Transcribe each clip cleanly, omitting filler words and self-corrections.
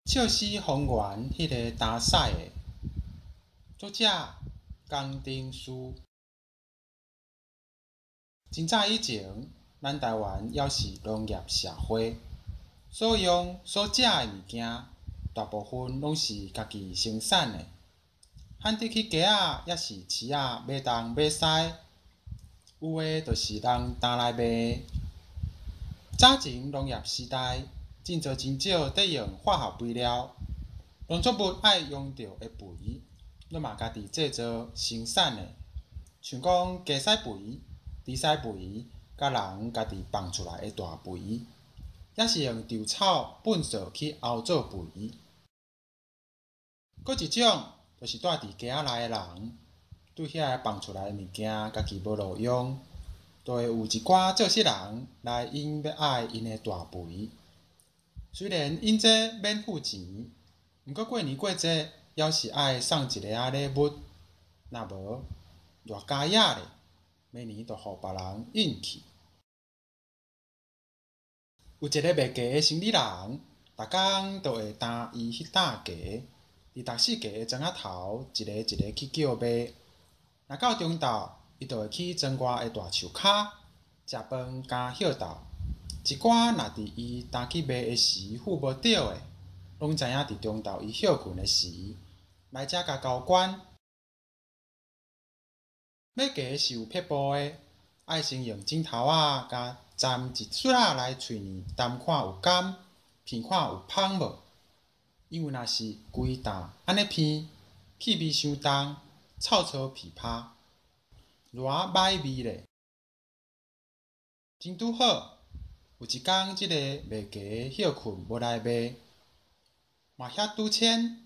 笑死方圆迄个打屎的，作者江丁书。真早以前，咱台湾还是农业社会，所用所食的物件，大部分拢是家己生产的。罕得去街仔也是市仔买东买西，有诶就是人担来卖。早前农业时代，真少得用化学肥料，农作物爱用到的肥，咱嘛家己制作生产的，像讲鸡屎肥、猪屎肥，甲人家己放出来的大肥，也是用稻草粪扫去熬做肥。搁一种就是住伫街仔内的人，对遐放出来的物件，家己无路用，就会有一寡做事人来因要爱因的大肥。虽然因这免付钱，毋过过年过节还是爱送一个礼物，若无偌加野咧，明年就互别人应去。有一个卖鸡的生意人，逐工都会担伊迄担鸡，伫逐四季的庄仔头，一个一个去叫卖。若到中昼，伊就会去庄外的大树骹食饭加歇斗。一寡若伫伊担去卖的时付无着的，拢知影伫中昼伊休困的时，来遮甲交关。买鸡是有撇步的，爱先用指头仔甲沾一撮仔来喙里啖看有甘，鼻看有芳无。因为若是规担安尼鼻，气味伤重，臭臭鼻拍，偌歹味咧。真拄好，有一天，即个卖鸡休困无来卖，嘛遐拄伨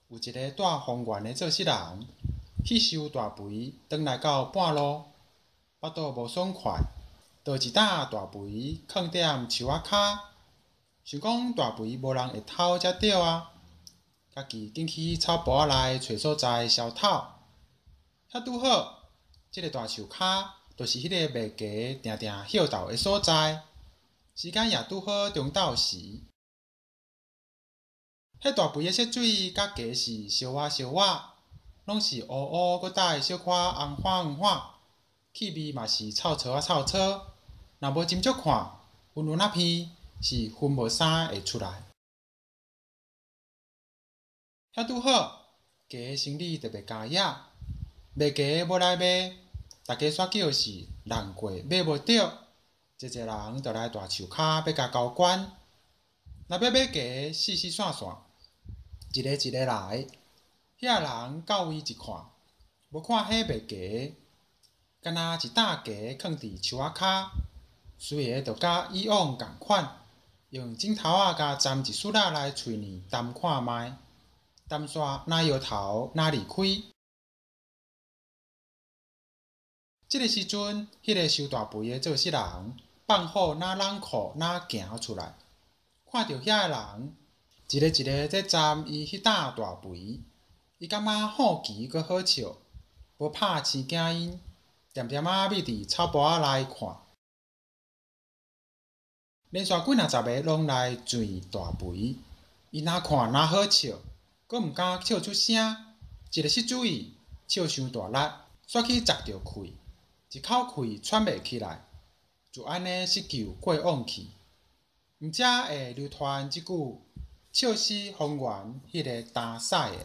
有一个住方圆的做事人去收大肥，转来到半路，腹肚无爽快，就一担大肥囥踮树仔骹，想讲大肥无人会偷才对啊！家己进去草埔仔内找所在消透。遐拄好，即个大树骹就是迄个卖鸡定定歇斗的所在。时间也拄好中昼时，迄大肥的色水甲鸡是相活相活，拢是乌乌搁带小可红花红花，气味嘛是臭臭臭臭。若无斟酌看，闻闻仔鼻是分无啥会出来。遐拄好，鸡的生理特别加野，卖鸡无来卖，大家煞叫是人过买无着。侪人就来大树骹要甲交关，若要买鸡，四四散散，一个一个来。遐人到位一看，无看迄卖鸡，干那一担鸡囥伫树仔骹，随个就甲以往共款，用指头仔甲沾一撮仔来喙里啖看卖，啖煞哪摇头哪离开。即个时阵，迄个收大肥的做事人放好哪冷裤哪行出来，看到遐个人一个一个在沾伊迄担大肥，伊感觉好奇阁好笑，无拍生惊因，点点仔秘伫草埔仔内看，连续几若十个拢来钻大肥，伊哪看哪好笑，阁毋敢笑出声，一个失注意，笑伤大力，煞去砸着气，一口气喘袂起来，就安尼失救过往去，毋则会流传即句笑死方圆迄个担屎的。